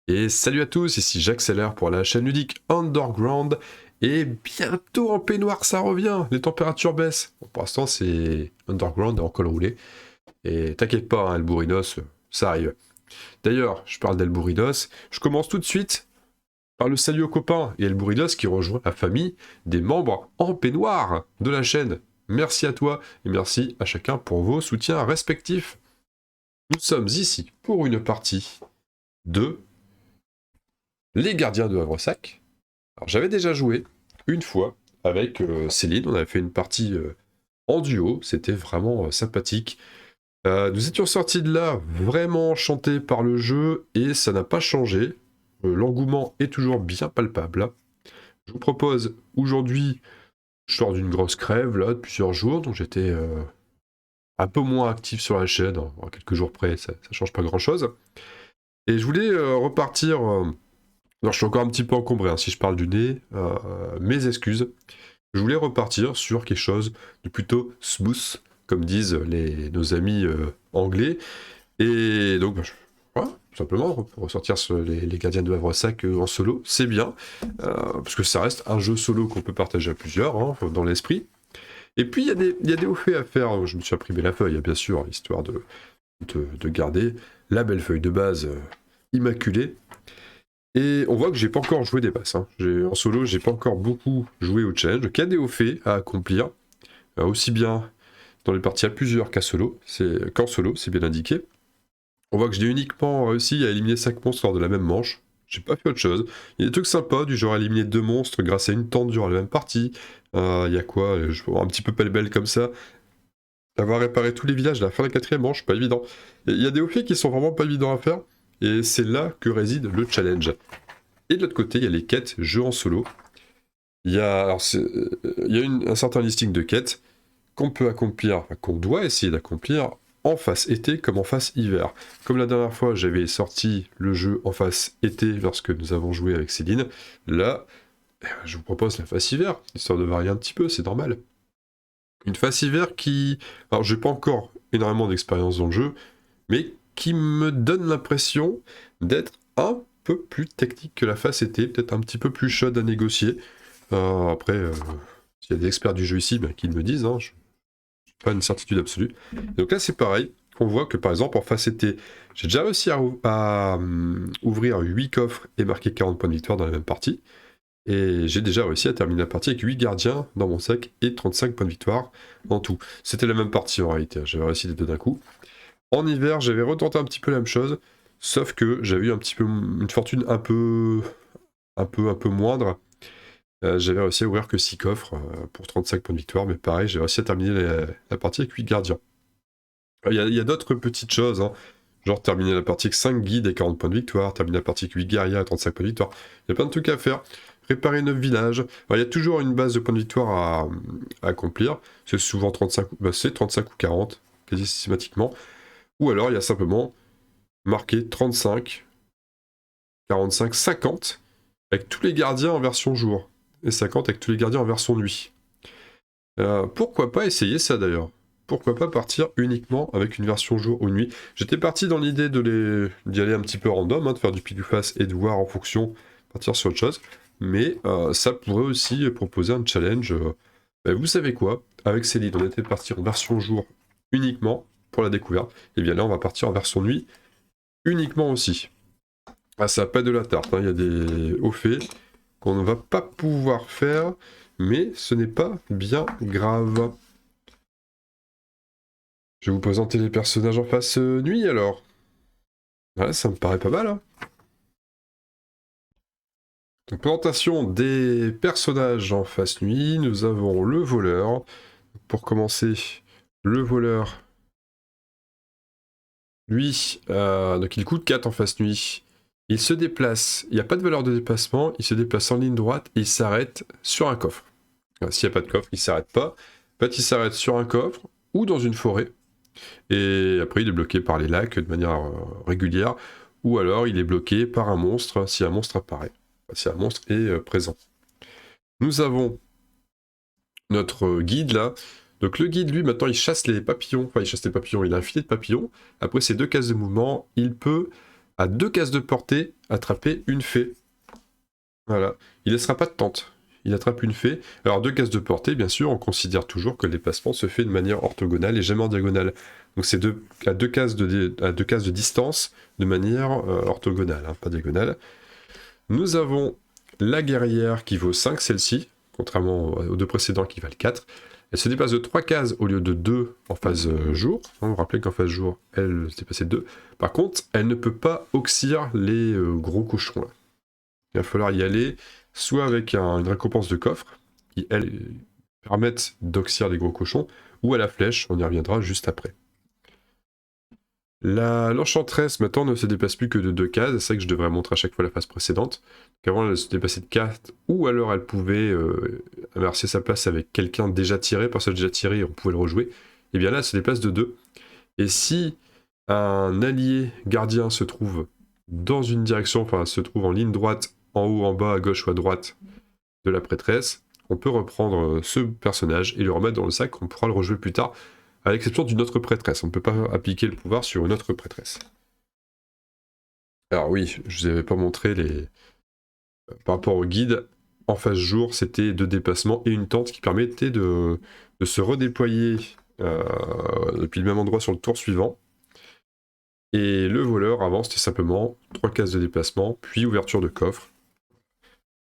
Et salut à tous, ici j'accélère pour la chaîne ludique Underground. Et bientôt en peignoir, ça revient, les températures baissent. Bon, pour l'instant, c'est Underground en col roulé. Et t'inquiète pas, hein, Elbourinos, ça arrive. D'ailleurs, je parle d'Elbourinos, je commence tout de suite par le salut aux copains et Elbourinos qui rejoint la famille des membres en peignoir de la chaîne. Merci à toi et merci à chacun pour vos soutiens respectifs. Nous sommes ici pour une partie de Les Gardiens de Havresac. Alors, j'avais déjà joué une fois avec Céline, on avait fait une partie en duo, c'était vraiment sympathique. Nous étions sortis de là vraiment enchantés par le jeu et ça n'a pas changé. L'engouement est toujours bien palpable. Je vous propose aujourd'hui, je sors d'une grosse crève là de plusieurs jours, donc j'étais un peu moins actif sur la chaîne, en quelques jours près, ça change pas grand chose. Et je voulais repartir. Alors, je suis encore un petit peu encombré, hein, si je parle du nez, mes excuses. Je voulais repartir sur quelque chose de plutôt smooth, comme disent nos amis anglais. Et donc, voilà, tout simplement, ressortir sur les Gardiens de Havresac en solo, c'est bien, parce que ça reste un jeu solo qu'on peut partager à plusieurs, hein, dans l'esprit. Et puis, il y a des hauts faits à faire. Je me suis imprimé la feuille, bien sûr, histoire de garder la belle feuille de base immaculée. Et on voit que j'ai pas encore joué des basses. Hein. En solo, j'ai pas encore beaucoup joué au challenge. Qu'il y a des hauts faits à accomplir, aussi bien dans les parties à plusieurs qu'en solo, c'est bien indiqué. On voit que j'ai uniquement réussi à éliminer 5 monstres lors de la même manche. J'ai pas fait autre chose. Il y a des trucs sympas, du genre éliminer 2 monstres grâce à une tente durant la même partie. Il y a quoi un petit peu pêle-mêle comme ça. Avoir réparé tous les villages à la fin de la 4ème manche, pas évident. Il y a des hauts faits qui sont vraiment pas évidents à faire. Et c'est là que réside le challenge. Et de l'autre côté, il y a les quêtes jeux en solo. Il y a un certain listing de quêtes qu'on peut accomplir, enfin, qu'on doit essayer d'accomplir en phase été comme en phase hiver. Comme la dernière fois, j'avais sorti le jeu en phase été lorsque nous avons joué avec Céline. Là, je vous propose la phase hiver, histoire de varier un petit peu, c'est normal. Une phase hiver qui... Alors, j'ai pas encore énormément d'expérience dans le jeu, mais qui me donne l'impression d'être un peu plus technique que la phase été, peut-être un petit peu plus chaude à négocier. Après, s'il y a des experts du jeu ici, ben, qu'ils me disent, hein, je n'ai pas une certitude absolue. Et donc là, c'est pareil. On voit que par exemple, en phase été, j'ai déjà réussi à ouvrir 8 coffres et marquer 40 points de victoire dans la même partie. Et j'ai déjà réussi à terminer la partie avec 8 gardiens dans mon sac et 35 points de victoire en tout. C'était la même partie en réalité, j'avais réussi les deux d'un coup. En hiver, j'avais retenté un petit peu la même chose, sauf que j'avais eu un petit peu une fortune un peu moindre. J'avais réussi à ouvrir que 6 coffres pour 35 points de victoire, mais pareil, j'ai réussi à terminer la partie avec 8 gardiens. Il y a d'autres petites choses, hein, genre terminer la partie avec 5 guides et 40 points de victoire, terminer la partie avec 8 guerriers et 35 points de victoire. Il y a plein de trucs à faire. Réparer 9 villages. Alors, il y a toujours une base de points de victoire à accomplir. C'est souvent 35, c'est 35 ou 40, quasi systématiquement. Ou alors, il y a simplement marqué 35, 45, 50 avec tous les gardiens en version jour. Et 50 avec tous les gardiens en version nuit. Pourquoi pas essayer ça d'ailleurs? Pourquoi pas partir uniquement avec une version jour ou nuit? J'étais parti dans l'idée d'y aller un petit peu random, hein, de faire du pile ou face et de voir en fonction, partir sur autre chose. Mais ça pourrait aussi proposer un challenge. Vous savez quoi? Avec Céline, on était parti en version jour uniquement pour la découverte. Et bien là, on va partir en version nuit uniquement aussi. Ah, ça n'a pas de la tarte, hein. Il y a des hauts faits qu'on ne va pas pouvoir faire, mais ce n'est pas bien grave. Je vais vous présenter les personnages en face nuit alors. Ouais, ça me paraît pas mal, hein. Donc, présentation des personnages en face nuit. Nous avons le voleur. Pour commencer, le voleur, lui, donc il coûte 4 en face nuit. Il se déplace, il n'y a pas de valeur de déplacement, il se déplace en ligne droite et il s'arrête sur un coffre. S'il n'y a pas de coffre, il ne s'arrête pas. En fait, il s'arrête sur un coffre ou dans une forêt. Et après, il est bloqué par les lacs de manière régulière. Ou alors, il est bloqué par un monstre si un monstre apparaît. Si un monstre est présent. Nous avons notre guide là. Donc le guide, lui, maintenant, il chasse les papillons. Enfin, il chasse les papillons. Il a un filet de papillons. Après ces 2 cases de mouvement, il peut à 2 cases de portée, attraper une fée. Voilà. Il laissera pas de tente. Il attrape une fée. Alors 2 cases de portée, bien sûr, on considère toujours que le déplacement se fait de manière orthogonale et jamais en diagonale. Donc c'est à 2 cases de distance de manière orthogonale, hein, pas diagonale. Nous avons la guerrière qui vaut 5, celle-ci, contrairement aux 2 précédents qui valent 4. Elle se déplace de 3 cases au lieu de 2 en phase jour. Vous vous rappelez qu'en phase jour, elle se déplaçait de 2. Par contre, elle ne peut pas oxyre les gros cochons là. Il va falloir y aller soit avec une récompense de coffre, qui, elles, permettent d'oxyre les gros cochons, ou à la flèche, on y reviendra juste après. L'enchantresse, maintenant, ne se déplace plus que de 2 cases, c'est ça que je devrais montrer à chaque fois la phase précédente. Qu'avant, elle se déplaçait de 4, ou alors elle pouvait inverser sa place avec quelqu'un déjà tiré, personnage déjà tiré, on pouvait le rejouer. Et bien là, elle se déplace de 2. Et si un allié gardien se trouve dans une direction, enfin se trouve en ligne droite, en haut, en bas, à gauche ou à droite de la prêtresse, on peut reprendre ce personnage et le remettre dans le sac, on pourra le rejouer plus tard, à l'exception d'une autre prêtresse. On ne peut pas appliquer le pouvoir sur une autre prêtresse. Alors oui, je vous avais pas montré les... Par rapport au guide, en phase jour, c'était 2 déplacements et une tente qui permettait de se redéployer depuis le même endroit sur le tour suivant. Et le voleur, avant, c'était simplement 3 cases de déplacement, puis ouverture de coffre.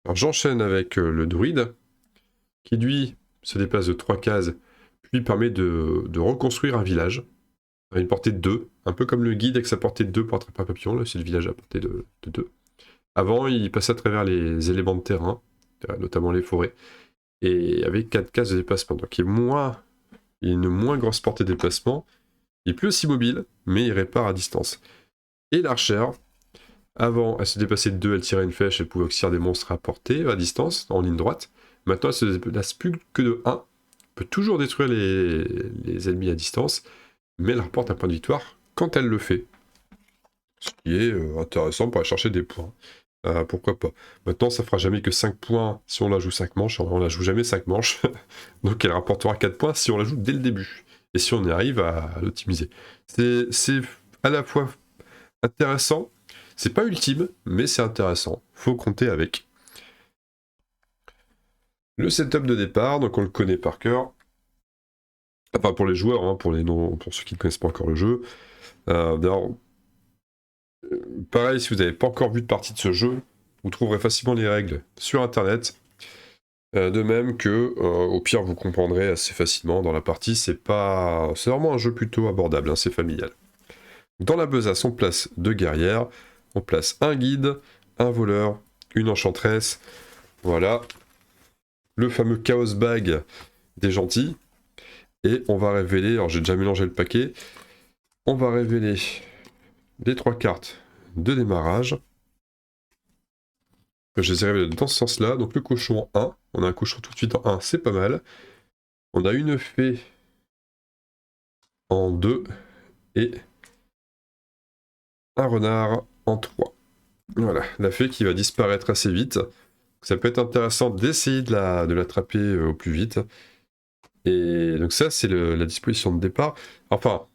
Alors j'enchaîne avec le druide, qui lui se déplace de 3 cases, puis permet de reconstruire un village, à une portée de 2, un peu comme le guide avec sa portée de 2 pour attraper un papillon, là c'est le village à portée de 2. Avant, il passait à travers les éléments de terrain, notamment les forêts, et avec 4 cases de déplacement, donc il y a une moins grosse portée de déplacement, il est plus aussi mobile, mais il répare à distance. Et l'archère, avant, elle se déplaçait de 2, elle tirait une flèche, elle pouvait oxyre des monstres à portée, à distance, en ligne droite. Maintenant, elle se déplace plus que de 1, elle peut toujours détruire les ennemis à distance, mais elle rapporte un point de victoire quand elle le fait. Ce qui est intéressant pour aller chercher des points. Pourquoi pas. Maintenant, ça fera jamais que 5 points si on la joue 5 manches, on la joue jamais 5 manches, donc elle rapportera 4 points si on la joue dès le début, et si on y arrive à l'optimiser. C'est à la fois intéressant, c'est pas ultime, mais c'est intéressant, faut compter avec. Le setup de départ, donc on le connaît par cœur, enfin pour les joueurs, hein, pour ceux qui ne connaissent pas encore le jeu. D'ailleurs, pareil, si vous n'avez pas encore vu de partie de ce jeu, vous trouverez facilement les règles sur internet. De même que, au pire, vous comprendrez assez facilement dans la partie. C'est vraiment un jeu plutôt abordable, hein, c'est familial. Dans la besace, on place 2 guerrières, on place un guide, un voleur, une enchantresse. Voilà. Le fameux Chaos Bag des gentils. Et on va révéler, alors j'ai déjà mélangé le paquet, on va révéler les 3 cartes de démarrage. Je les ai révélées dans ce sens-là. Donc le cochon en 1, on a un cochon tout de suite en 1, c'est pas mal. On a une fée en 2 et un renard en 3. Voilà, la fée qui va disparaître assez vite. Ça peut être intéressant d'essayer de l'attraper au plus vite. Et donc ça, c'est la disposition de départ. Enfin,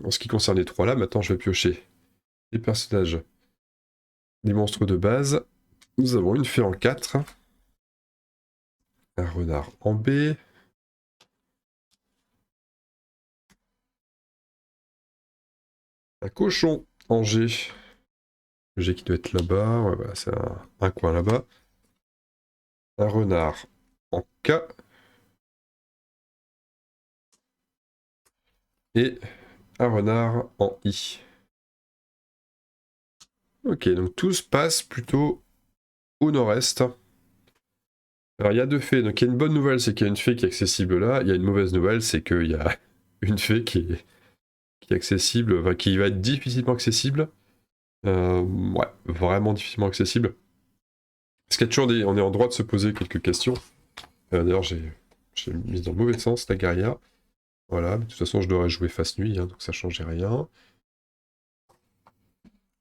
en ce qui concerne les 3 là, maintenant je vais piocher les personnages des monstres de base. Nous avons une fée en 4. Un renard en B. Un cochon en G. Le G qui doit être là-bas. Ouais, voilà, c'est un coin là-bas. Un renard en K. Et un renard en I. Ok, donc tout se passe plutôt au nord-est. Alors il y a 2 fées, donc il y a une bonne nouvelle, c'est qu'il y a une fée qui est accessible là. Il y a une mauvaise nouvelle, c'est qu'il y a une fée qui est accessible, enfin qui va être difficilement accessible. Ouais, vraiment difficilement accessible. Parce qu'il y a toujours on est en droit de se poser quelques questions. D'ailleurs, j'ai mis dans le mauvais sens la guerrière. Voilà, mais de toute façon, je devrais jouer face nuit, hein, donc ça changeait rien.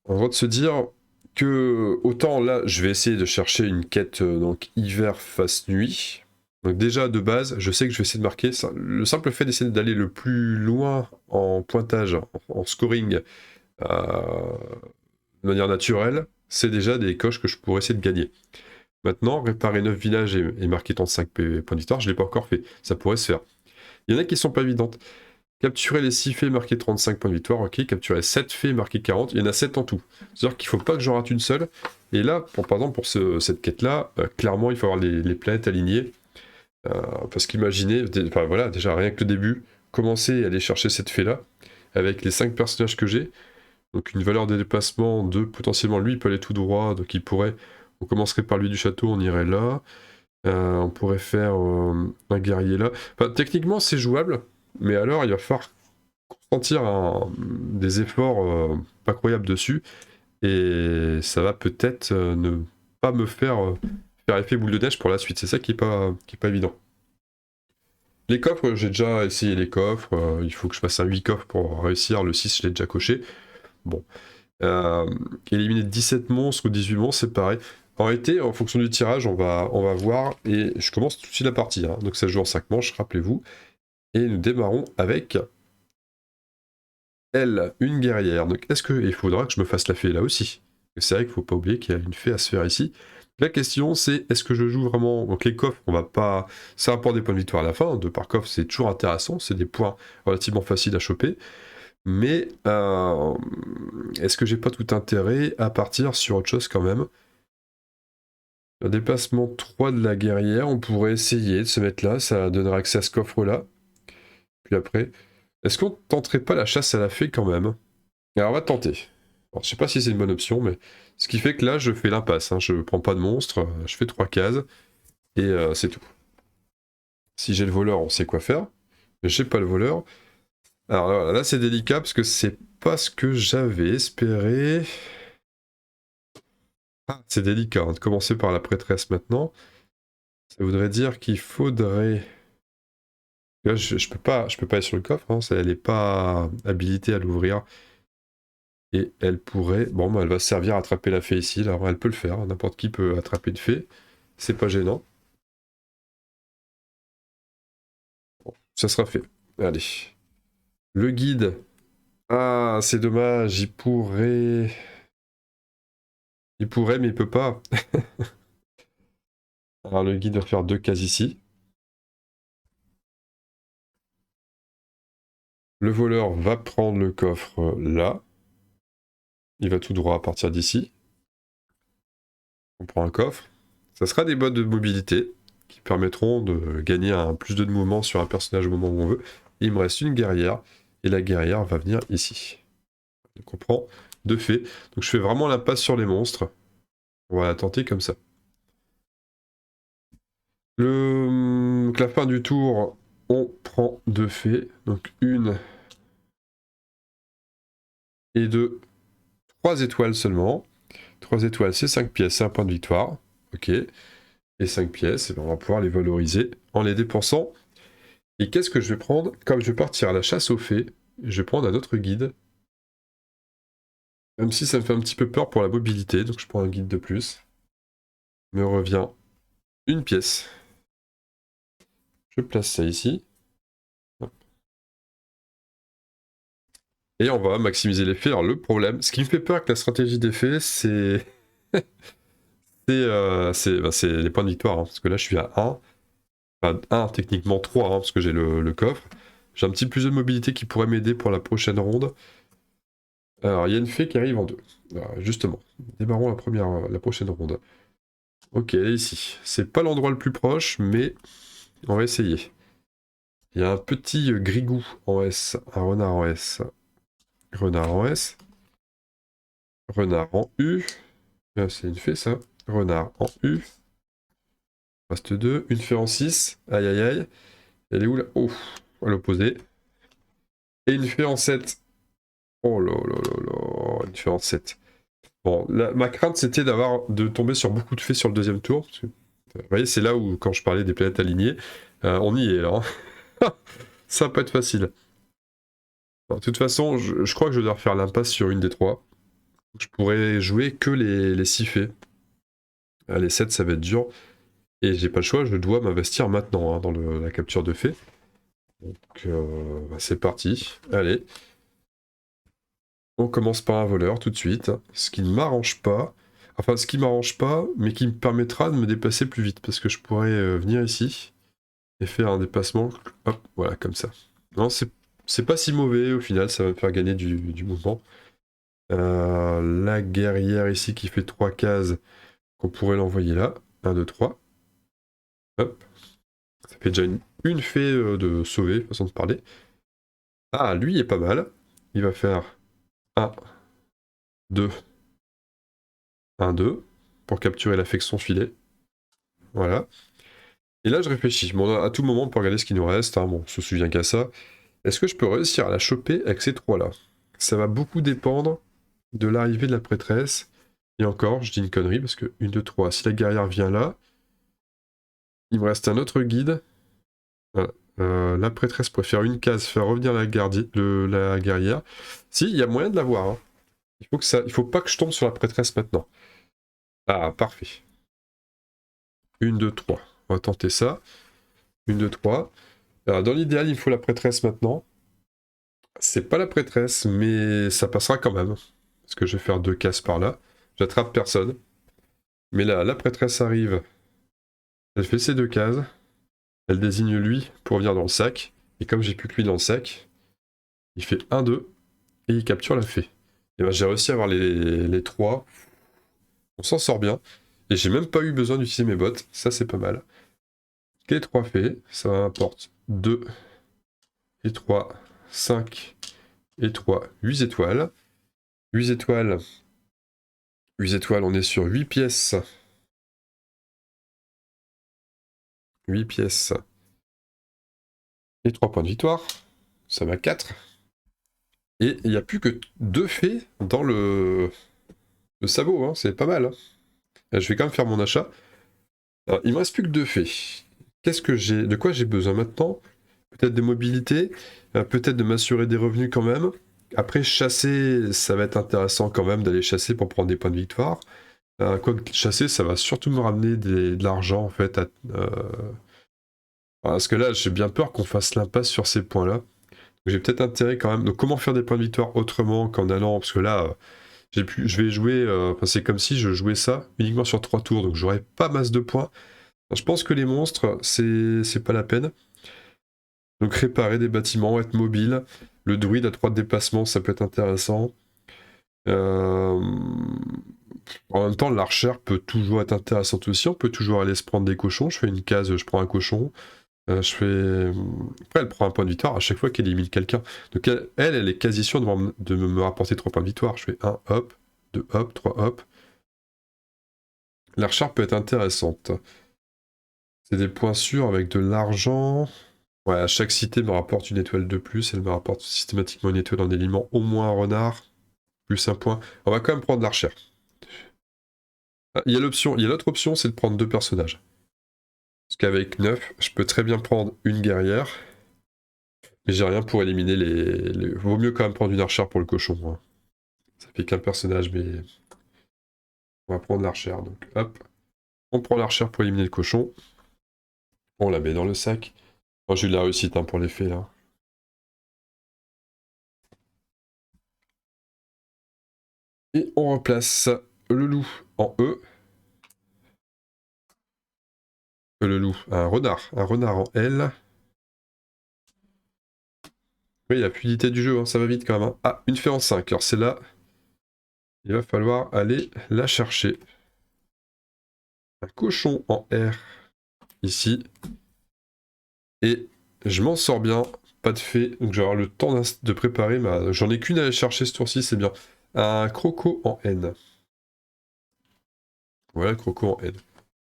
On va de se dire que autant là, je vais essayer de chercher une quête donc hiver face nuit. Donc déjà de base, je sais que je vais essayer de marquer ça. Le simple fait d'essayer d'aller le plus loin en pointage, en scoring, de manière naturelle, c'est déjà des coches que je pourrais essayer de gagner. Maintenant, réparer 9 villages et marquer 35 points de victoire, je ne l'ai pas encore fait. Ça pourrait se faire. Il y en a qui sont pas évidentes. Capturer les 6 fées, marquer 35 points de victoire, ok. Capturer 7 fées, marquer 40. Il y en a 7 en tout. C'est-à-dire qu'il ne faut pas que j'en rate une seule. Et là, par exemple, pour cette quête-là, clairement, il faut avoir les planètes alignées. Parce qu'imaginez, enfin voilà, déjà rien que le début, commencer à aller chercher cette fée-là, avec les 5 personnages que j'ai. Donc une valeur de déplacement de potentiellement lui, il peut aller tout droit, donc il pourrait. On commencerait par lui du château, on irait là. On pourrait faire un guerrier là. Enfin, techniquement, c'est jouable, mais alors il va falloir consentir des efforts pas croyables dessus, et ça va peut-être ne pas me faire effet boule de neige pour la suite. C'est ça qui est pas évident. Les coffres, j'ai déjà essayé les coffres. Il faut que je fasse un 8 coffres pour réussir. Le 6, je l'ai déjà coché. Bon. Euh, Éliminer 17 monstres ou 18 monstres, c'est pareil. En réalité, en fonction du tirage, on va voir. Et je commence tout de suite la partie. Hein. Donc ça joue en 5 manches, rappelez-vous. Et nous démarrons avec elle, une guerrière. Donc est-ce qu'il faudra que je me fasse la fée là aussi? C'est vrai qu'il ne faut pas oublier qu'il y a une fée à se faire ici. La question c'est, est-ce que je joue vraiment... Donc les coffres, on va pas... Ça rapporte des points de victoire à la fin. 2 par coffre, c'est toujours intéressant. C'est des points relativement faciles à choper. Mais est-ce que j'ai pas tout intérêt à partir sur autre chose quand même? Le déplacement 3 de la guerrière, on pourrait essayer de se mettre là, ça donnerait accès à ce coffre-là. Puis après, est-ce qu'on tenterait pas la chasse à la fée quand même? Alors on va tenter. Alors, je sais pas si c'est une bonne option, mais ce qui fait que là, je fais l'impasse. Hein. Je prends pas de monstre, je fais 3 cases, et c'est tout. Si j'ai le voleur, on sait quoi faire. Mais j'ai pas le voleur. Alors là c'est délicat, parce que c'est pas ce que j'avais espéré. Ah, c'est délicat hein, de commencer par la prêtresse maintenant. Ça voudrait dire qu'il faudrait... Là, je peux pas aller sur le coffre, hein, elle n'est pas habilitée à l'ouvrir. Et elle pourrait... Bon, bah, elle va servir à attraper la fée ici, alors elle peut le faire, n'importe qui peut attraper une fée. C'est pas gênant. Bon, ça sera fait. Allez. Le guide. Ah, c'est dommage, il pourrait... Il pourrait, mais il peut pas. Alors le guide va faire 2 cases ici. Le voleur va prendre le coffre là. Il va tout droit à partir d'ici. On prend un coffre. Ça sera des bottes de mobilité qui permettront de gagner plus de mouvement sur un personnage au moment où on veut. Et il me reste une guerrière. Et la guerrière va venir ici. Donc on prend 2 fées. Donc je fais vraiment l'impasse sur les monstres. On va la tenter comme ça. Donc la fin du tour, on prend 2 fées. Donc 1 et 2. 3 étoiles seulement. 3 étoiles, c'est 5 pièces, c'est un point de victoire. Ok. Et 5 pièces, on va pouvoir les valoriser en les dépensant. Et qu'est-ce que je vais prendre? Comme je vais partir à la chasse aux fées, je vais prendre un autre guide. Même si ça me fait un petit peu peur pour la mobilité, donc je prends un guide de plus. Me revient une pièce. Je place ça ici. Hop. Et on va maximiser les fées. Alors le problème, ce qui me fait peur avec la stratégie des fées, c'est... c'est les points de victoire. Hein, parce que là je suis à 1. Enfin 1, techniquement 3, hein, parce que j'ai le coffre. J'ai un petit plus de mobilité qui pourrait m'aider pour la prochaine ronde. Alors, il y a une fée qui arrive en 2. Alors, justement, démarrons la prochaine ronde. Ok, elle est ici. C'est pas l'endroit le plus proche, mais on va essayer. Il y a un petit grigou en S, un renard en S. Renard en S. Renard en U. C'est une fée, ça. Renard en U. Reste 2. Une fée en 6. Aïe, aïe, aïe. Elle est où, là? Oh, à l'opposé. Et une fée en 7. Oh là là là là. Une fée en 7. Bon, ma crainte c'était de tomber sur beaucoup de fées sur le deuxième tour. Vous voyez, c'est là où, quand je parlais des planètes alignées, on y est là. Hein. Ça va pas être facile. Alors, de toute façon, je crois que je dois refaire l'impasse sur une des 3. Je pourrais jouer que les 6 fées. Les 7, ça va être dur. Et j'ai pas le choix, je dois m'investir maintenant hein, dans la capture de fées. Donc, bah, c'est parti. Allez. On commence par un voleur tout de suite, ce qui ne m'arrange pas. Enfin, ce qui m'arrange pas, mais qui me permettra de me déplacer plus vite, parce que je pourrais venir ici et faire un déplacement, hop, voilà, comme ça. Non, c'est pas si mauvais au final, ça va me faire gagner du mouvement. La guerrière ici qui fait 3 cases, qu'on pourrait l'envoyer là. 1, 2, 3. Hop. Ça fait déjà une fée de sauver, façon de parler. Ah, lui est pas mal. Il va faire 1, 2, 1, 2, pour capturer l'affection filet. Voilà. Et là, je réfléchis. Bon, à tout moment, on peut regarder ce qui nous reste. Hein. Bon, on se souvient qu'à ça. Est-ce que je peux réussir à la choper avec ces trois-là? Ça va beaucoup dépendre de l'arrivée de la prêtresse. Et encore, je dis une connerie, parce que 1, 2, 3. Si la guerrière vient là, il me reste un autre guide. Voilà. La prêtresse préfère une case, faire revenir la guerrière. Si, il y a moyen de l'avoir. Hein. Il faut pas que je tombe sur la prêtresse maintenant. Ah, parfait. 1, 2, 3. On va tenter ça. 1, 2, 3. Alors, dans l'idéal, il faut la prêtresse maintenant. C'est pas la prêtresse, mais ça passera quand même. Parce que je vais faire 2 cases par là. J'attrape personne. Mais là, la prêtresse arrive. Elle fait ses 2 cases. Elle désigne lui pour venir dans le sac. Et comme j'ai plus que lui dans le sac, il fait 1, 2. Et il capture la fée. Et ben j'ai réussi à avoir les 3. On s'en sort bien. Et j'ai même pas eu besoin d'utiliser mes bottes. Ça, c'est pas mal. Les 3 fées, ça m'apporte 2 et 3, 5 et 3, 8 étoiles. 8 étoiles. 8 étoiles, on est sur 8 pièces. 8 pièces. Et 3 points de victoire. Ça va 4. Et il n'y a plus que 2 fées dans le sabot. Hein. C'est pas mal. Hein. Je vais quand même faire mon achat. Alors, il me reste plus que 2 fées. Qu'est-ce que j'ai? De quoi j'ai besoin maintenant? Peut-être de mobilité, peut-être de m'assurer des revenus quand même. Après, chasser, ça va être intéressant quand même d'aller chasser pour prendre des points de victoire. Quoique chasser, ça va surtout me ramener de l'argent en fait. Parce que là, j'ai bien peur qu'on fasse l'impasse sur ces points-là. J'ai peut-être intérêt quand même. Donc, comment faire des points de victoire autrement qu'en allant? Parce que là, je vais jouer. Enfin, c'est comme si je jouais ça uniquement sur 3 tours, donc j'aurais pas masse de points. Je pense que les monstres, c'est pas la peine. Donc réparer des bâtiments, être mobile. Le druide à 3 de déplacement, ça peut être intéressant. En même temps, l'archer peut toujours être intéressant aussi. On peut toujours aller se prendre des cochons. Je fais une case, je prends un cochon. Je fais... Après, elle prend un point de victoire à chaque fois qu'elle élimine quelqu'un. Donc elle est quasi sûre de me rapporter 3 points de victoire. Je fais 1 hop, 2 hop, 3 hop. L'archer peut être intéressante. C'est des points sûrs avec de l'argent. Ouais, à chaque cité me rapporte une étoile de plus. Elle me rapporte systématiquement une étoile en éliminant au moins un renard. Plus un point. On va quand même prendre l'archer. Il y a l'autre option, c'est de prendre 2 personnages. Parce qu'avec 9, je peux très bien prendre une guerrière. Mais j'ai rien pour éliminer Vaut mieux quand même prendre une archère pour le cochon. Hein. Ça fait qu'un personnage, mais... On va prendre l'archère, donc hop. On prend l'archère pour éliminer le cochon. On la met dans le sac. Oh, j'ai eu de la réussite hein, pour l'effet, là. Et on remplace le loup en E. Le loup, un renard. Un renard en L. Oui, la fluidité du jeu, hein, ça va vite quand même. Hein. Ah, une fée en 5. Alors c'est là, il va falloir aller la chercher. Un cochon en R, ici. Et je m'en sors bien. Pas de fée, donc je vais avoir le temps de préparer ma... J'en ai qu'une à aller chercher ce tour-ci, c'est bien. Un croco en N. Voilà, le croco en N.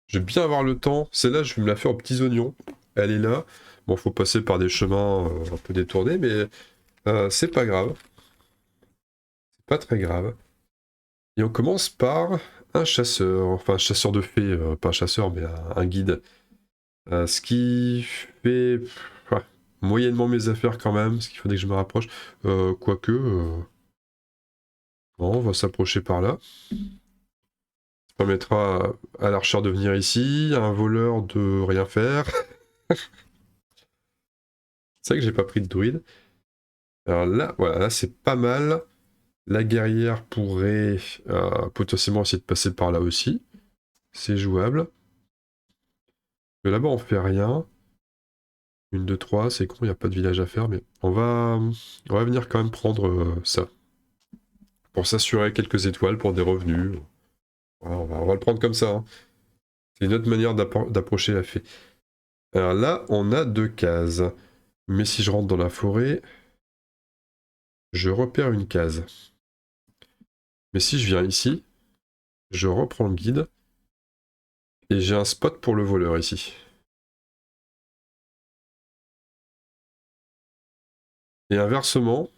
Je vais bien avoir le temps. Celle-là, je vais me la faire aux petits oignons. Elle est là. Bon, faut passer par des chemins un peu détournés, mais c'est pas grave. C'est pas très grave. Et on commence par un chasseur, enfin un chasseur de fées, pas un chasseur, mais un guide. Ce qui fait ouais, moyennement mes affaires quand même, ce qu'il faudrait que je me rapproche. Quoique, bon, on va s'approcher par là. Ça permettra à l'archer de venir ici, à un voleur de rien faire. C'est vrai que j'ai pas pris de druide. Alors là, voilà, là c'est pas mal. La guerrière pourrait potentiellement essayer de passer par là aussi. C'est jouable. Mais là-bas, on fait rien. 1, 2, 3, c'est con, il n'y a pas de village à faire, mais on va venir quand même prendre ça. Pour s'assurer quelques étoiles pour des revenus. Voilà, on va le prendre comme ça. Hein. C'est une autre manière d'approcher la fée. Alors là, on a 2 cases. Mais si je rentre dans la forêt, je repère une case. Mais si je viens ici, je reprends le guide. Et j'ai un spot pour le voleur ici. Et inversement,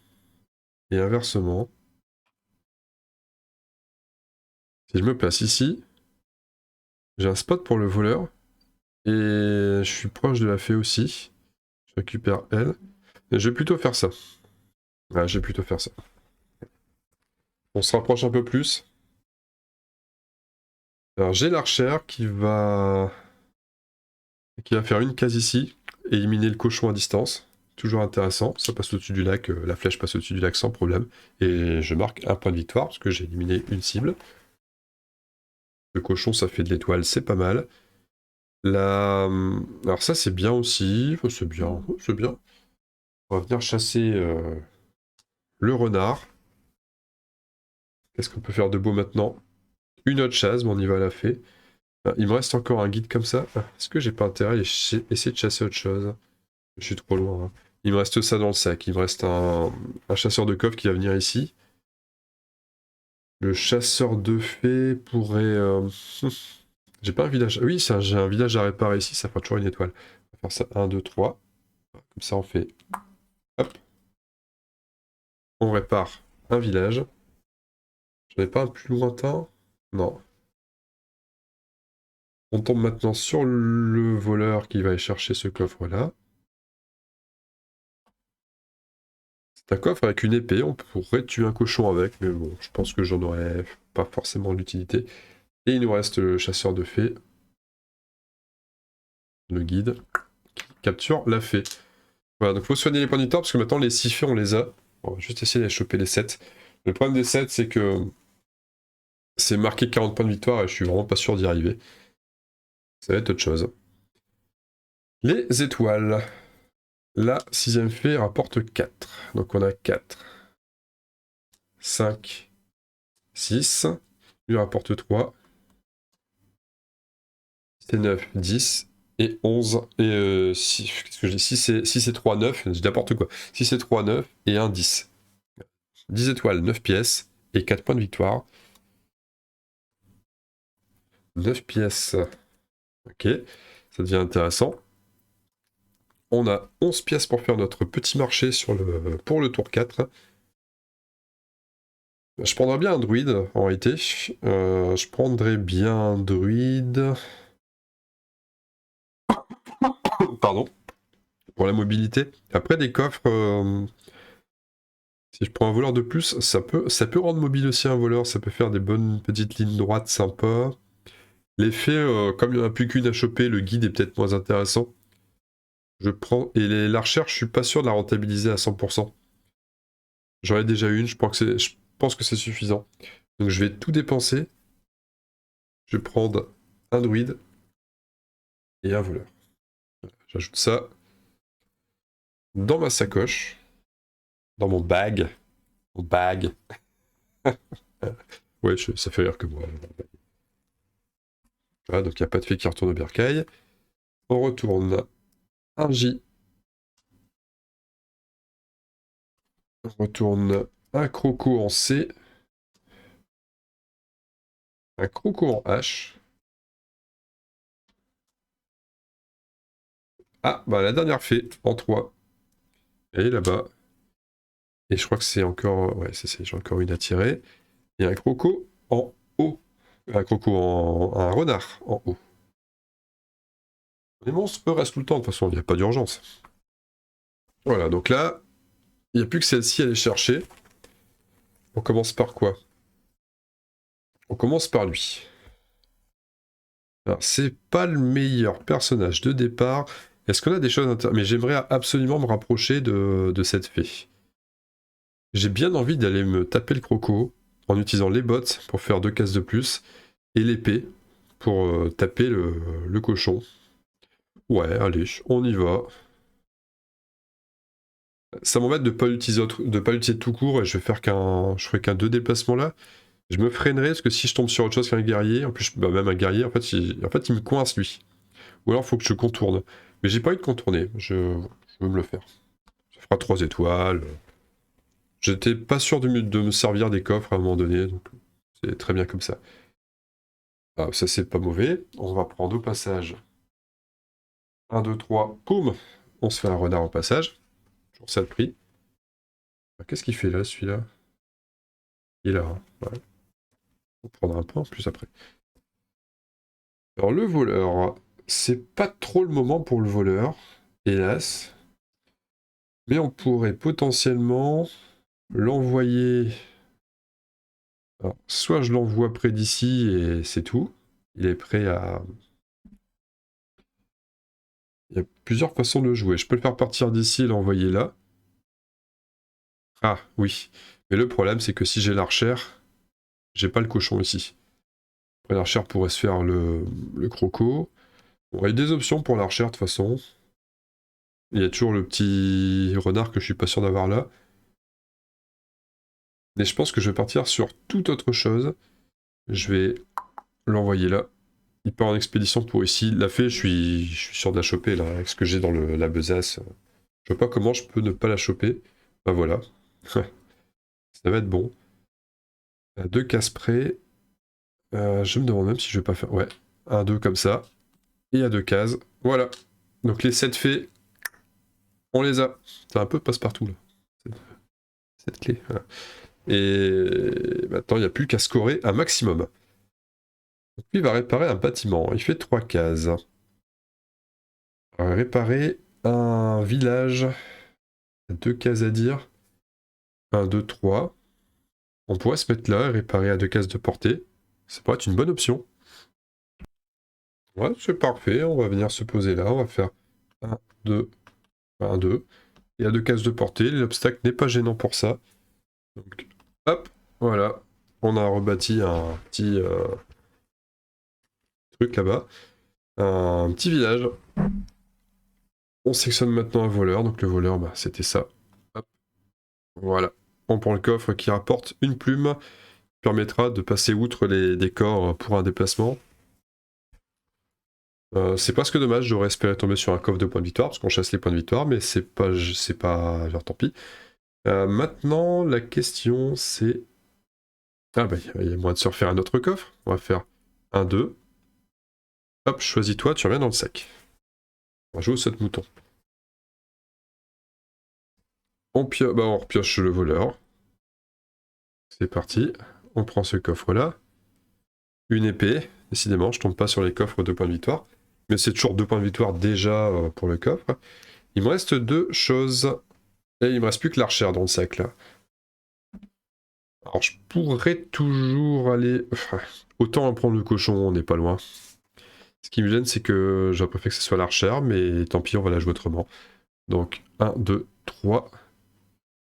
si je me place ici, j'ai un spot pour le voleur. Et je suis proche de la fée aussi. Je récupère elle. Et je vais plutôt faire ça. Ouais, je vais plutôt faire ça. On se rapproche un peu plus. Alors j'ai l'archère qui va faire une case ici, et éliminer le cochon à distance. Toujours intéressant, ça passe au-dessus du lac, la flèche passe au-dessus du lac sans problème. Et je marque un point de victoire, parce que j'ai éliminé une cible. Le cochon, ça fait de l'étoile, c'est pas mal. Alors ça, c'est bien aussi, c'est bien, c'est bien. On va venir chasser le renard. Qu'est-ce qu'on peut faire de beau maintenant? Une autre chasse, mais on y va à la fée. Ah, il me reste encore un guide comme ça. Est-ce que j'ai pas intérêt à essayer de chasser autre chose? Je suis trop loin. Hein. Il me reste ça dans le sac. Il me reste un chasseur de coffre qui va venir ici. Le chasseur de fées pourrait... J'ai pas un village... Oui, j'ai un village à réparer ici. Ça fera toujours une étoile. On va faire ça 1, 2, 3. Comme ça, on fait... Hop. On répare un village. J'en ai pas un plus lointain? Non. On tombe maintenant sur le voleur qui va aller chercher ce coffre-là. C'est un coffre avec une épée, on pourrait tuer un cochon avec, mais bon, je pense que j'en aurais pas forcément l'utilité. Et il nous reste le chasseur de fées, le guide, qui capture la fée. Voilà, donc il faut soigner les points du temps, parce que maintenant les 6 fées, on les a. On va juste essayer de choper les 7. Le problème des 7, c'est que c'est marqué 40 points de victoire, et je suis vraiment pas sûr d'y arriver. Ça va être autre chose. Les étoiles. La 6ème fée rapporte 4. Donc on a 4, 5, 6. Lui rapporte 3. C'est 9, 10 et 11 et 6. Qu'est-ce que j'ai 6 et 3, 9. Je dis n'importe quoi. 6 et 3, 9 et 1, 10. 10 étoiles, 9 pièces et 4 points de victoire. 9 pièces. Ok, ça devient intéressant. On a 11 pièces pour faire notre petit marché pour le tour 4. Je prendrais bien un druide, en réalité. Je prendrais bien un druide. Pardon. Pour la mobilité. Après, des coffres... si je prends un voleur de plus, ça peut rendre mobile aussi un voleur. Ça peut faire des bonnes petites lignes droites sympas. L'effet, comme il n'y en a plus qu'une à choper, le guide est peut-être moins intéressant. Je prends... Et la recherche, je suis pas sûr de la rentabiliser à 100%. J'en ai déjà une, je pense que c'est suffisant. Donc je vais tout dépenser. Je vais prendre un druide et un voleur. J'ajoute ça dans ma sacoche, dans mon bag. Mon bag. Ouais, ça fait rire que moi. Voilà, donc il n'y a pas de fée qui retourne au bercail. On retourne un J. On retourne un croco en C. Un croco en H. Ah, bah la dernière fée en 3. Et là-bas. Et je crois que c'est encore... Ouais, j'ai encore une à tirer. Et un croco en haut. Un renard en haut. Les monstres, eux, restent tout le temps, de toute façon, il n'y a pas d'urgence. Voilà, donc là, il n'y a plus que celle-ci à aller chercher. On commence par quoi? On commence par lui. Alors, c'est pas le meilleur personnage de départ. Est-ce qu'on a des choses intéressantes? Mais j'aimerais absolument me rapprocher de cette fée. J'ai bien envie d'aller me taper le croco en utilisant les bottes pour faire 2 cases de plus et l'épée pour taper le cochon. Ouais, allez, on y va. Ça m'embête de pas l'utiliser tout court et je ferai qu'un 2 déplacements là. Je me freinerai parce que si je tombe sur autre chose qu'un guerrier, en plus, bah, même un guerrier, en fait, il me coince lui. Ou alors, il faut que je contourne. Mais j'ai pas envie de contourner, je veux me le faire. Ça fera 3 étoiles. J'étais pas sûr de me servir des coffres à un moment donné, donc c'est très bien comme ça. Ah, ça, c'est pas mauvais. On va prendre au passage. 1, 2, 3, poum. On se fait un renard au passage. Toujours ça de prix. Ah, qu'est-ce qu'il fait là, celui-là? Il est là, hein. Ouais. On prendra un point en plus après. Alors, le voleur, c'est pas trop le moment pour le voleur, hélas. Mais on pourrait potentiellement l'envoyer. Alors, soit je l'envoie près d'ici et c'est tout. Il est prêt à. Il y a plusieurs façons de jouer. Je peux le faire partir d'ici et l'envoyer là. Ah, oui. Mais le problème, c'est que si j'ai l'archère, j'ai pas le cochon ici. Après, l'archère pourrait se faire le croco. On a des options pour l'archère de toute façon. Il y a toujours le petit renard que je suis pas sûr d'avoir là. Mais je pense que je vais partir sur toute autre chose. Je vais l'envoyer là. Il part en expédition pour ici. Il l'a fait, je suis sûr de la choper là, avec ce que j'ai dans la besace. Je vois pas comment je peux ne pas la choper. Bah voilà. Ça va être bon. À 2 cases près. Je me demande même si je vais pas faire. Ouais. Un 2 comme ça. Et à 2 cases. Voilà. Donc les 7 faits, on les a. C'est un peu passe-partout là. Cette clé. Voilà. Et maintenant, il n'y a plus qu'à scorer un maximum. Donc lui, il va réparer un bâtiment. Il fait 3 cases. Il va réparer un village. 2 cases à dire. 1, 2, 3. On pourrait se mettre là et réparer à 2 cases de portée. Ça pourrait être une bonne option. Ouais, c'est parfait. On va venir se poser là. On va faire 1, 2, 1, 2. Et à 2 cases de portée. L'obstacle n'est pas gênant pour ça. Donc, hop, voilà. On a rebâti un petit truc là-bas. Un petit village. On sectionne maintenant un voleur. Donc le voleur, bah, c'était ça. Hop, voilà. On prend le coffre qui rapporte une plume. Permettra de passer outre les décors pour un déplacement. C'est presque dommage, j'aurais espéré tomber sur un coffre de points de victoire, parce qu'on chasse les points de victoire, mais c'est pas, genre, tant pis. Maintenant, la question c'est... Ah bah, il y a moyen de se refaire un autre coffre. On va faire un 2. Hop, choisis-toi, tu reviens dans le sac. On va jouer au saut de mouton. On repioche le voleur. C'est parti. On prend ce coffre-là. Une épée. Décidément, je tombe pas sur les coffres de points de victoire. Mais c'est toujours 2 points de victoire déjà pour le coffre. Il me reste 2 choses. Et il me reste plus que l'archère dans le sac là. Alors je pourrais toujours aller... Enfin, autant en prendre le cochon, on n'est pas loin. Ce qui me gêne, c'est que j'aurais préféré que ce soit l'archère, mais tant pis, on va la jouer autrement. Donc 1, 2, 3.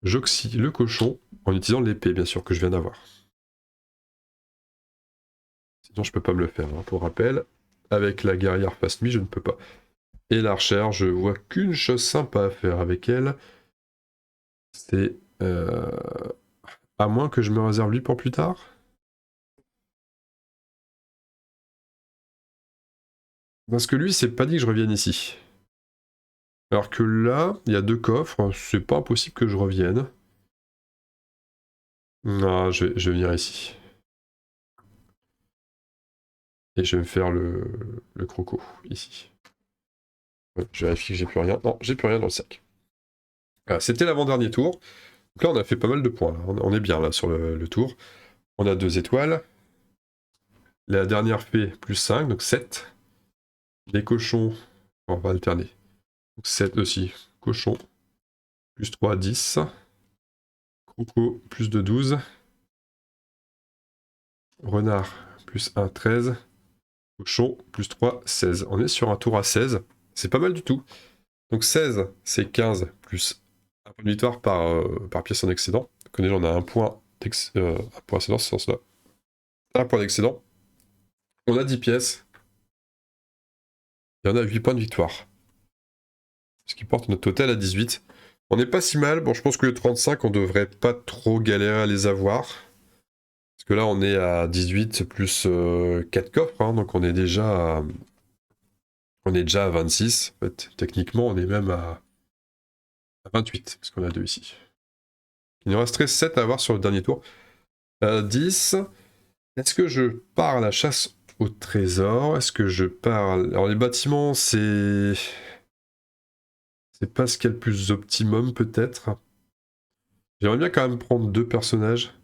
J'oxy le cochon en utilisant l'épée, bien sûr, que je viens d'avoir. Sinon, je peux pas me le faire, hein, pour rappel. Avec la guerrière face nuit, je ne peux pas. Et l'archère, je vois qu'une chose sympa à faire avec elle. C'est... À moins que je me réserve lui pour plus tard. Parce que lui, c'est pas dit que je revienne ici. Alors que là, il y a 2 coffres, c'est pas impossible que je revienne. Non, je vais venir ici. Et je vais me faire le croco, ici. Ouais, je vérifie que j'ai plus rien. Non, j'ai plus rien dans le sac. Voilà, c'était l'avant-dernier tour. Donc là, on a fait pas mal de points. Là. On est bien là sur le tour. On a 2 étoiles. La dernière fait plus 5, donc 7. Les cochons, on va alterner. Donc 7 aussi. Cochon, plus 3, 10. Croco, plus de 12. Renard, plus 1, 13. Cochon, plus 3, 16. On est sur un tour à 16. C'est pas mal du tout. Donc 16, c'est 15 plus un point de victoire par pièce en excédent. Donc déjà, on a un point d'excédent, ce sens-là. Un point d'excédent. On a 10 pièces. Et on a 8 points de victoire. Ce qui porte notre total à 18. On n'est pas si mal. Bon, je pense que les 35, on devrait pas trop galérer à les avoir. Parce que là, on est à 18 plus 4 coffres. Hein, donc on est déjà à 26. En fait, techniquement, on est même à 28. Parce qu'on a 2 ici. Il nous resterait 7 à avoir sur le dernier tour. 10. Est-ce que je pars à la chasse au trésor? Est-ce que je pars... Alors les bâtiments, c'est pas ce qu'il y a le plus optimum peut-être. J'aimerais bien quand même prendre 2 personnages.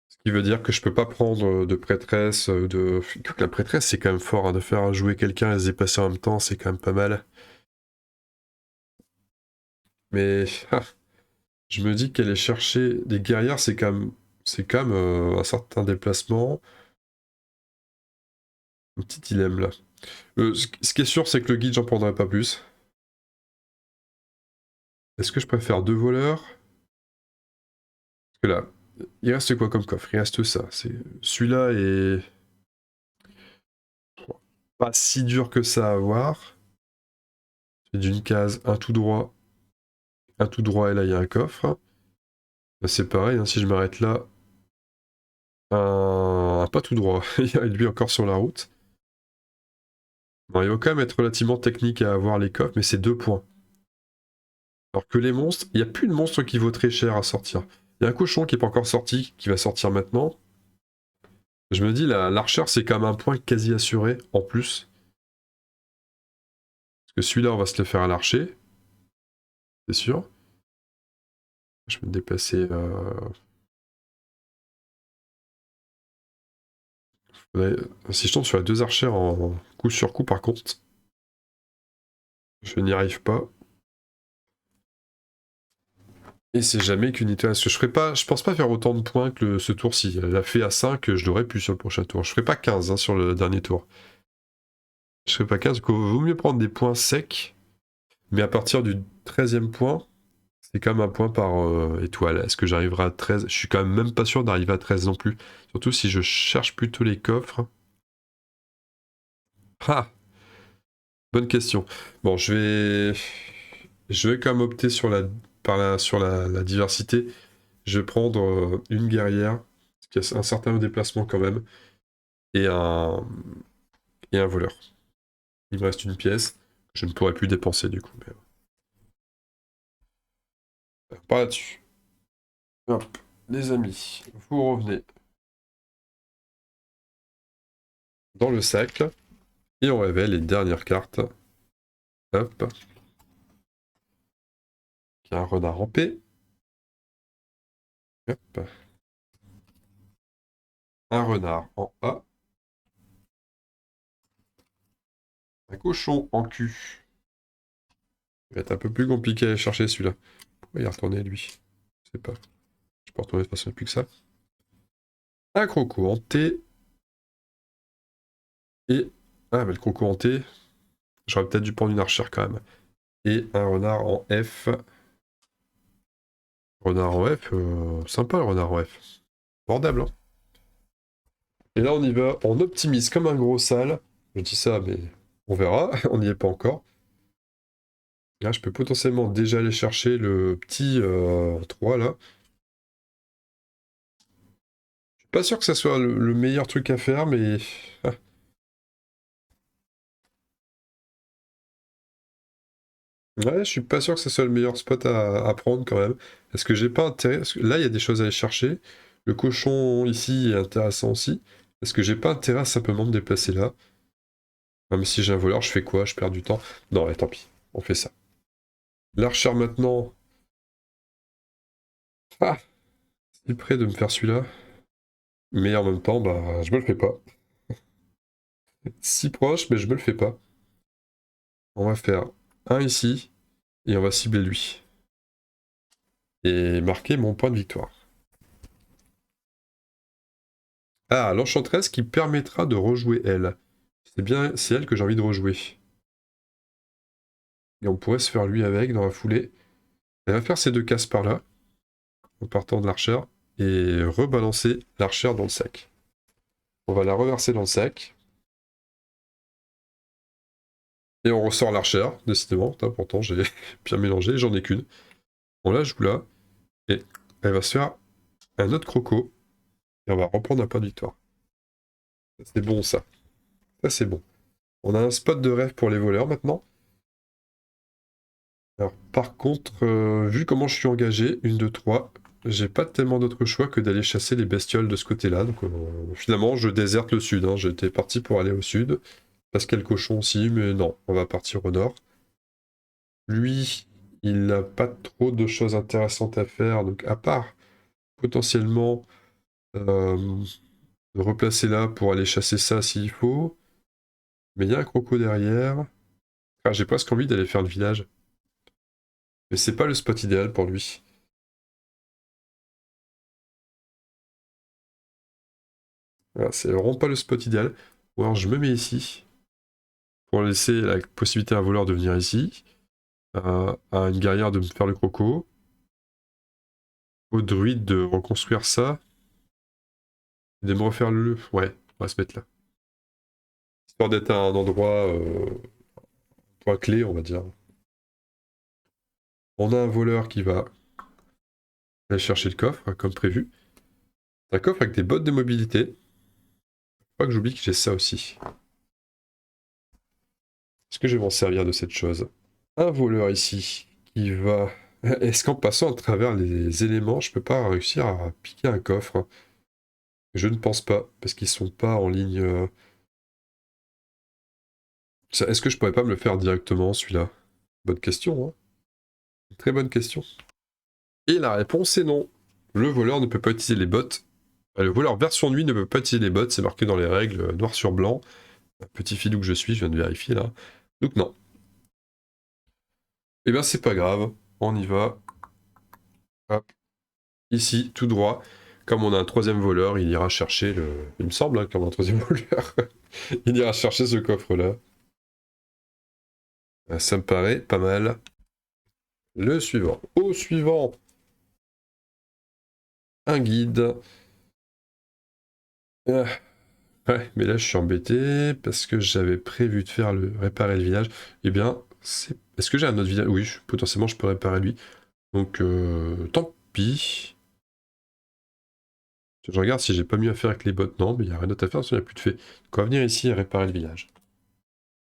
Ce qui veut dire que je peux pas prendre de prêtresse, de... La prêtresse, c'est quand même fort, hein, de faire jouer quelqu'un et se déplacer en même temps, c'est quand même pas mal. Mais je me dis qu'aller chercher des guerrières, c'est quand même un certain déplacement. Un petit dilemme là. Ce qui est sûr, c'est que le guide, j'en prendrai pas plus. Est-ce que je préfère 2 voleurs? Parce que là, il reste quoi comme coffre? Il reste ça. Celui-là est pas si dur que ça à avoir. C'est d'une case, un tout droit, et là il y a un coffre. Là, c'est pareil, hein, si je m'arrête là, un pas tout droit, il y a lui encore sur la route. Bon, il va quand même être relativement technique à avoir les coffres, mais c'est 2 points. Alors que les monstres, il n'y a plus de monstre qui vaut très cher à sortir. Il y a un cochon qui n'est pas encore sorti, qui va sortir maintenant. Je me dis, l'archer, c'est quand même un point quasi assuré en plus. Parce que celui-là, on va se le faire à l'archer. C'est sûr. Je vais me déplacer. Si je tombe sur les 2 archers en coup sur coup, par contre, je n'y arrive pas. Et c'est jamais qu'une unité. Parce que je pense pas faire autant de points que ce tour-ci. Elle a fait à 5, je l'aurais pu sur le prochain tour. Je ferai pas 15 hein, sur le dernier tour. Je ferai pas 15, il vaut mieux prendre des points secs. Mais à partir du 13e point, c'est quand même un point par étoile. Est-ce que j'arriverai à 13? Je suis quand même pas sûr d'arriver à 13 non plus. Surtout si je cherche plutôt les coffres. Ah! Bonne question. Bon, je vais quand même opter sur la diversité. Je vais prendre une guerrière, qui a un certain déplacement quand même, et un voleur. Il me reste une pièce. Je ne pourrais plus dépenser du coup. Mais... Pas là-dessus. Hop, les amis, vous revenez dans le sac et on révèle les dernières cartes. Hop. Il y a un renard rampé. Hop. Un renard en A. Un cochon en Q. Il va être un peu plus compliqué à aller chercher celui-là. Pourquoi il est retourné lui? Je sais pas. Je peux retourner de toute façon plus que ça. Un croco en T. Et. Ah, mais le croco en T. J'aurais peut-être dû prendre une archère quand même. Et un renard en F. Renard en F, sympa le renard en F. Abordable, hein. Et là, on y va, on optimise comme un gros sale. Je dis ça, mais on verra, on n'y est pas encore. Là, je peux potentiellement déjà aller chercher le petit 3 là. Je suis pas sûr que ça soit le meilleur truc à faire, mais. Ah. Ouais, je suis pas sûr que ce soit le meilleur spot à prendre quand même. Est-ce que j'ai pas intérêt. Parce que là, il y a des choses à aller chercher. Le cochon ici est intéressant aussi. Est-ce que j'ai pas intérêt à simplement me déplacer là? Même si j'ai un voleur, je fais quoi? Je perds du temps. Non, mais tant pis, on fait ça. L'archer maintenant. Ah! C'est près de me faire celui-là. Mais en même temps, bah, je me le fais pas. Si proche, mais je me le fais pas. On va faire un ici, et on va cibler lui. Et marquer mon point de victoire. Ah, l'enchanteresse qui permettra de rejouer elle. C'est elle que j'ai envie de rejouer. Et on pourrait se faire lui avec dans la foulée. Elle va faire ces 2 cases par là. en partant de l'archère et rebalancer l'archère dans le sac. On va la reverser dans le sac. Et on ressort l'archère, décidément. Pourtant, j'ai bien mélangé, j'en ai qu'une. On la joue là. Et elle va se faire un autre croco. Et on va reprendre un point de victoire. C'est bon, ça. Ça, c'est bon. On a un spot de rêve pour les voleurs, maintenant. Alors, par contre, vu comment je suis engagé, 1, 2, 3, j'ai pas tellement d'autre choix que d'aller chasser les bestioles de ce côté-là. Donc, finalement, je déserte le sud. Hein. J'étais parti pour aller au sud. Parce qu'il y a le cochon aussi, mais non, on va partir au nord. Lui, il n'a pas trop de choses intéressantes à faire, donc à part potentiellement euh, replacer là pour aller chasser ça s'il faut. Mais il y a un croco derrière. Ah, j'ai presque envie d'aller faire le village. Mais c'est pas le spot idéal pour lui. Voilà, c'est vraiment pas le spot idéal. Ou alors je me mets ici pour laisser la possibilité à un voleur de venir ici. À une guerrière de me faire le croco. Au druide de reconstruire ça. Et de me refaire le... Ouais, on va se mettre là. Histoire d'être à un endroit... point clé, on va dire. On a un voleur qui va aller chercher le coffre, comme prévu. Un coffre avec des bottes de mobilité. Faut pas que j'oublie que j'ai ça aussi. Est-ce que je vais m'en servir de cette chose? Un voleur ici qui va... Est-ce qu'en passant à travers les éléments, je peux pas réussir à piquer un coffre? Je ne pense pas, parce qu'ils sont pas en ligne... Est-ce que je pourrais pas me le faire directement, celui-là? Bonne question, hein? Très bonne question. Et la réponse est non. Le voleur ne peut pas utiliser les bottes. Le voleur version nuit ne peut pas utiliser les bottes, c'est marqué dans les règles, noir sur blanc. Petit filou que je suis, je viens de vérifier là. Donc non. Eh bien c'est pas grave, on y va. Hop. Ici, tout droit. Comme on a un troisième voleur, il ira chercher le... Il me semble, hein, comme un troisième voleur. Il ira chercher ce coffre-là. Ça me paraît pas mal. Le suivant. Au suivant. Un guide. Ah. Ouais, mais là je suis embêté parce que j'avais prévu de faire le réparer le village. Eh bien, c'est... Est-ce que j'ai un autre village? Oui, potentiellement je peux réparer lui. Donc, tant pis. Je regarde si j'ai pas mieux à faire avec les bottes. Non, mais il n'y a rien d'autre à faire, sinon il n'y a plus de fait. Donc on va venir ici et réparer le village.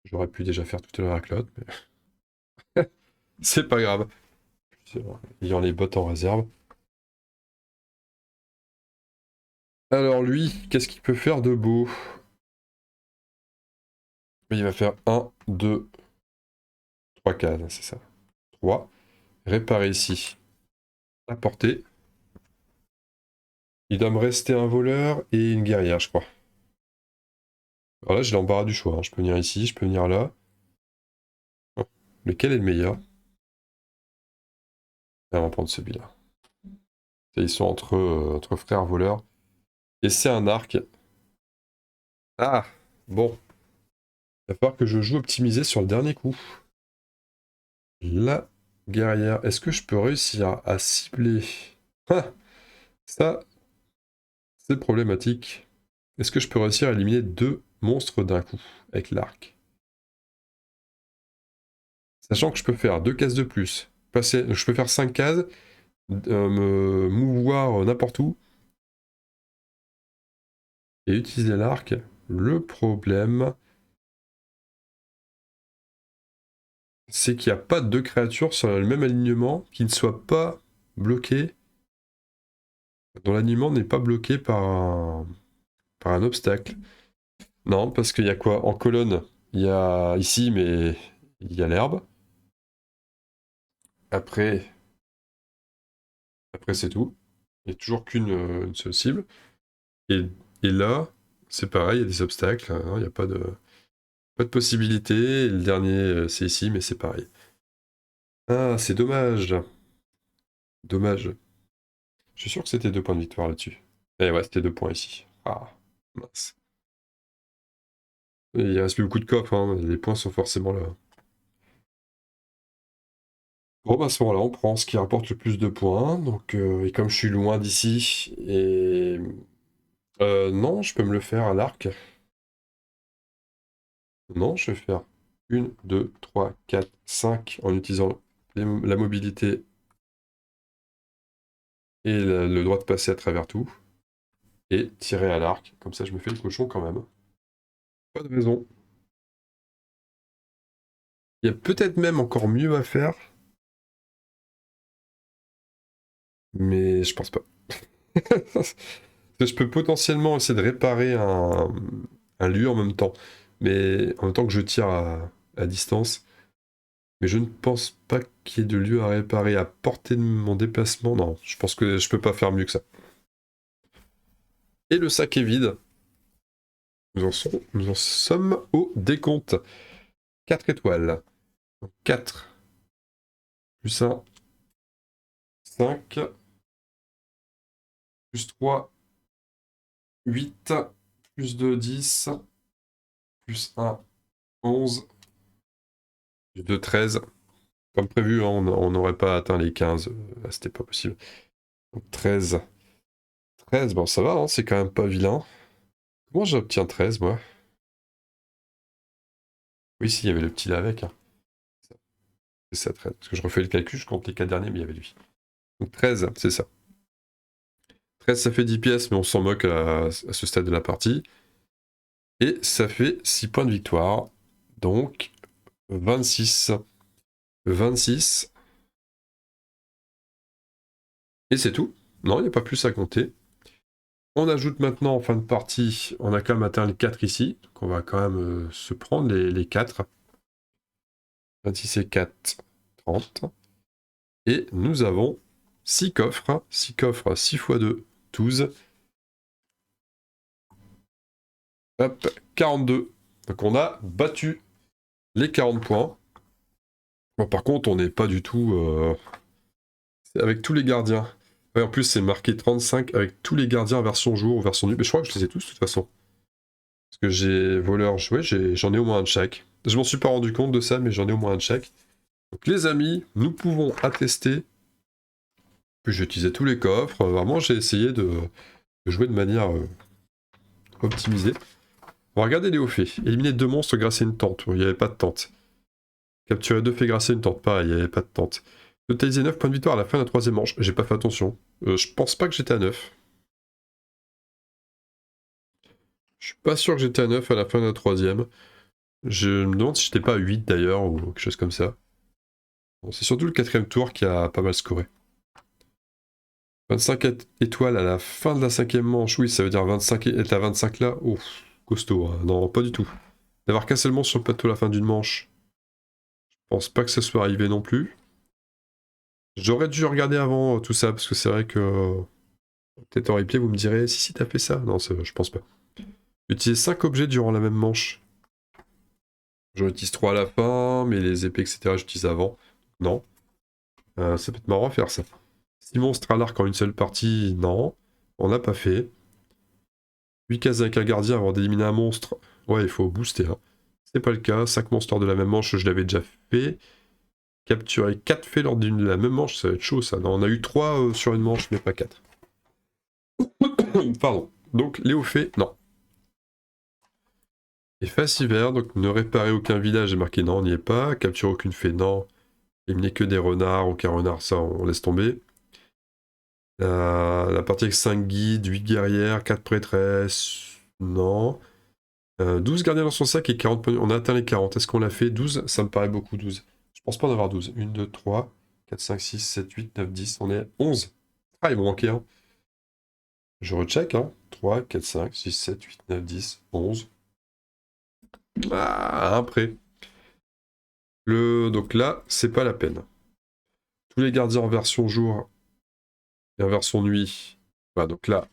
J'aurais pu déjà faire tout à l'heure avec l'autre, mais c'est pas grave. Ayant les bottes en réserve. Alors lui, qu'est-ce qu'il peut faire de beau? Il va faire 1, 2, 3 cases, c'est ça. 3. Réparer ici. Apporter. Il doit me rester un voleur et une guerrière, je crois. Alors là, j'ai l'embarras du choix. Hein. Je peux venir ici, je peux venir là. Oh. Lequel est le meilleur? On va prendre celui-là. Ils sont entre frères voleurs. Et c'est un arc. Ah, bon. Il va falloir que je joue optimisé sur le dernier coup. La guerrière. Est-ce que je peux réussir à cibler? Ah, ça, c'est problématique. Est-ce que je peux réussir à éliminer 2 monstres d'un coup avec l'arc? Sachant que je peux faire 2 cases de plus. Je peux faire 5 cases, me mouvoir n'importe où et utiliser l'arc. Le problème, c'est qu'il n'y a pas de 2 créatures sur le même alignement qui ne soient pas bloquées, dont l'alignement n'est pas bloqué par un obstacle. Non, parce qu'il y a quoi? En colonne, il y a ici, mais il y a l'herbe. Après, après c'est tout. Il n'y a toujours qu'une une seule cible. Et, et là, c'est pareil, il y a des obstacles. Hein, il n'y a pas de possibilité. Et le dernier, c'est ici, mais c'est pareil. Ah, c'est dommage. Dommage. Je suis sûr que c'était 2 points de victoire là-dessus. Eh ouais, c'était 2 points ici. Ah, mince. Et il reste plus beaucoup de coffres, hein. Les points sont forcément là. Bon, bah à ce moment-là, on prend ce qui rapporte le plus de points. Donc, et comme je suis loin d'ici, et... non, je peux me le faire à l'arc. Non, je vais faire 1, 2, 3, 4, 5 en utilisant la mobilité et le droit de passer à travers tout. Et tirer à l'arc. Comme ça, je me fais le cochon quand même. Pas de raison. Il y a peut-être même encore mieux à faire. Mais je pense pas. Je peux potentiellement essayer de réparer un lieu en même temps. Mais en même temps que je tire à distance. Mais je ne pense pas qu'il y ait de lieu à réparer à portée de mon déplacement. Non, je pense que je peux pas faire mieux que ça. Et le sac est vide. Nous en sommes au décompte. 4 étoiles. 4 plus 1, 5 plus 3, 8 plus 2, 10 plus 1, 11 plus 2, 13. Comme prévu, hein, on n'aurait pas atteint les 15. Là, c'était pas possible. Donc 13. 13, bon, ça va, hein, c'est quand même pas vilain. Comment j'obtiens 13, moi? Oui, si, il y avait le petit là avec. Hein. C'est ça, 13. Parce que je refais le calcul, je compte les 4 derniers, mais il y avait lui. Donc 13, c'est ça. 13, ça fait 10 pièces, mais on s'en moque à ce stade de la partie. Et ça fait 6 points de victoire. Donc 26. 26. Et c'est tout. Non, il n'y a pas plus à compter. On ajoute maintenant en fin de partie, on a quand même atteint les 4 ici. Donc on va quand même se prendre les 4. 26 et 4, 30. Et nous avons 6 coffres. 6 coffres, 6 x 2, 12. Hop, 42. Donc on a battu les 40 points. Bon, par contre, on n'est pas du tout... avec tous les gardiens. Ouais, en plus, c'est marqué 35 avec tous les gardiens version jour ou version nuit. Mais je crois que je les ai tous de toute façon. Parce que j'ai voleur joué, j'en ai au moins un de chaque. Je m'en suis pas rendu compte de ça, mais j'en ai au moins un de chaque. Donc les amis, nous pouvons attester que j'utilisais tous les coffres. Vraiment, j'ai essayé de jouer de manière optimisée. On va regarder les hauts faits. Éliminer 2 monstres grâce à une tente. Il n'y avait pas de tente. Capturer 2 faits grâce à une tente. Pareil, il n'y avait pas de tente. Totaliser 9 points de victoire à la fin de la 3ème manche. J'ai pas fait attention. Je pense pas que j'étais à 9. Je suis pas sûr que j'étais à 9 à la fin de la 3ème. Je me demande si j'étais pas à 8 d'ailleurs, ou quelque chose comme ça. Bon, c'est surtout le 4ème tour qui a pas mal scoré. 25 étoiles à la fin de la 5ème manche, oui, ça veut dire 25 être à 25 là. Ouf, costaud. Hein. Non, pas du tout. D'avoir qu'un seul monstre sur le plateau à la fin d'une manche, je pense pas que ça soit arrivé non plus. J'aurais dû regarder avant tout ça, parce que c'est vrai que peut-être en replay, vous me direz si t'as fait ça. Non, je pense pas. Utiliser 5 objets durant la même manche. J'en utilise 3 à la fin, mais les épées, etc., j'utilise avant. Non. Ça peut être marrant à faire ça. 6 monstres à l'arc en une seule partie, non. On n'a pas fait. 8 cases avec un gardien avant d'éliminer un monstre. Ouais, il faut booster. Hein. C'est pas le cas. 5 monstres de la même manche, je l'avais déjà fait. Capturer 4 faits lors de la même manche, ça va être chaud ça. Non, on a eu 3 sur une manche, mais pas 4. Pardon. Donc, les hauts faits, non. Et face hiver, donc ne réparer aucun village, j'ai marqué non, on n'y est pas. Capturer aucune fée, non. Éliminer que des renards, aucun renard, ça on laisse tomber. La partie avec 5 guides, 8 guerrières, 4 prêtresses, non. 12 gardiens dans son sac et 40 points. On a atteint les 40. Est-ce qu'on l'a fait? 12, ça me paraît beaucoup, 12. Je pense pas en avoir 12. 1, 2, 3, 4, 5, 6, 7, 8, 9, 10. On est à 11. Ah, il m'en manquait un. Je recheck, hein. 3, 4, 5, 6, 7, 8, 9, 10, 11. Ah, un prêt. Donc là, c'est pas la peine. Tous les gardiens en version jour et en version nuit. Voilà, donc là,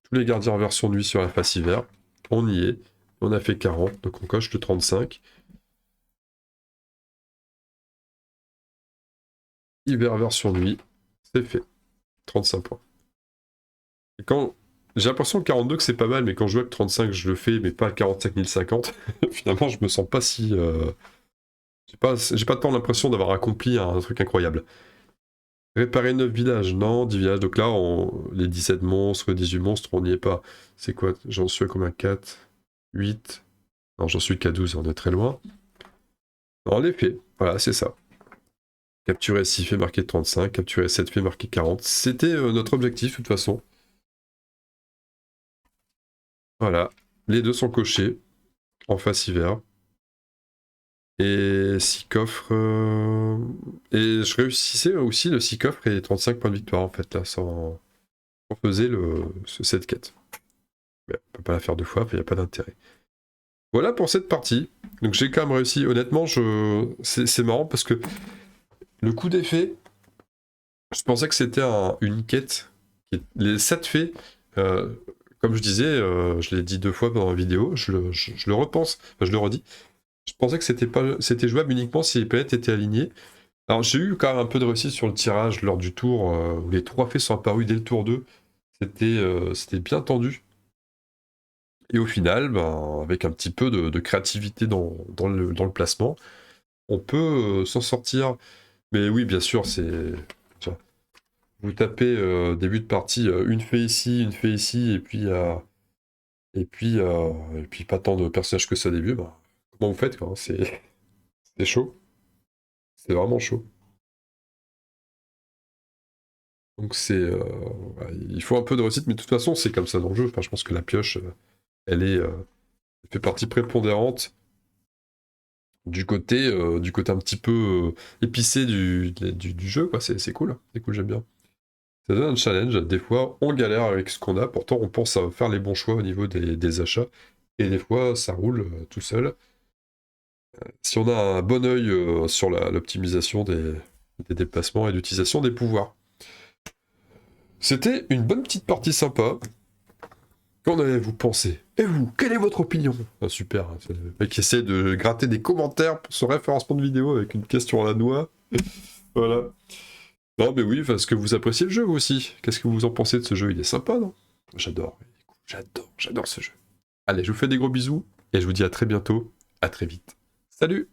tous les gardiens en version nuit sur la face hiver. On y est. On a fait 40, donc on coche le 35. Hiver version nuit, c'est fait. 35 points. Et quand... J'ai l'impression que 42 que c'est pas mal, mais quand je vois que 35 je le fais, mais pas 45 050, finalement je me sens pas si... J'ai pas tant l'impression d'avoir accompli un truc incroyable. Réparer 9 villages, non, 10 villages. Donc là, les 17 monstres, 18 monstres, on n'y est pas. C'est quoi? J'en suis à combien? 4, 8. Non, j'en suis qu'à 12, on est très loin. En effet, voilà, c'est ça. Capturer 6 fait marquer 35, capturer 7 fait marquer 40. C'était notre objectif, de toute façon. Voilà, les deux sont cochés, en face hiver. Et 6 coffres. Et je réussissais aussi le 6 coffres et 35 points de victoire, en fait, là, sans. On faisait cette quête. Mais on peut pas la faire deux fois, il n'y a pas d'intérêt. Voilà pour cette partie. Donc j'ai quand même réussi. Honnêtement, c'est marrant parce que le coup d'effet, je pensais que c'était une quête. Les 7 fées, comme je disais, je l'ai dit 2 fois pendant la vidéo, je le repense, enfin, je le redis. Je pensais que c'était jouable uniquement si les planètes étaient alignées. Alors j'ai eu quand même un peu de réussite sur le tirage lors du tour où les 3 fées sont apparues dès le tour 2. C'était bien tendu. Et au final, ben, avec un petit peu de créativité dans le placement, on peut s'en sortir. Mais oui, bien sûr, c'est. Tiens, vous tapez début de partie, une fée ici, et puis pas tant de personnages que ça au début, ben, comment vous faites quoi, hein, c'est chaud. C'est vraiment chaud. Donc ouais, il faut un peu de réussite, mais de toute façon, c'est comme ça dans le jeu. Enfin, je pense que la pioche, elle fait partie prépondérante du côté un petit peu épicé du jeu, quoi. C'est cool, hein. C'est cool, j'aime bien. Ça donne un challenge. Des fois, on galère avec ce qu'on a, pourtant on pense à faire les bons choix au niveau des achats. Et des fois, ça roule tout seul. Si on a un bon œil sur l'optimisation des déplacements et l'utilisation des pouvoirs. C'était une bonne petite partie sympa. Qu'en avez-vous pensé? Et vous, quelle est votre opinion? Ah, super, hein, c'est le mec qui essaie de gratter des commentaires pour son référencement de vidéo avec une question à la noix. Voilà. Non, mais oui, parce que vous appréciez le jeu, vous aussi. Qu'est-ce que vous en pensez de ce jeu? Il est sympa, non? J'adore. J'adore ce jeu. Allez, je vous fais des gros bisous et je vous dis à très bientôt. À très vite. Salut!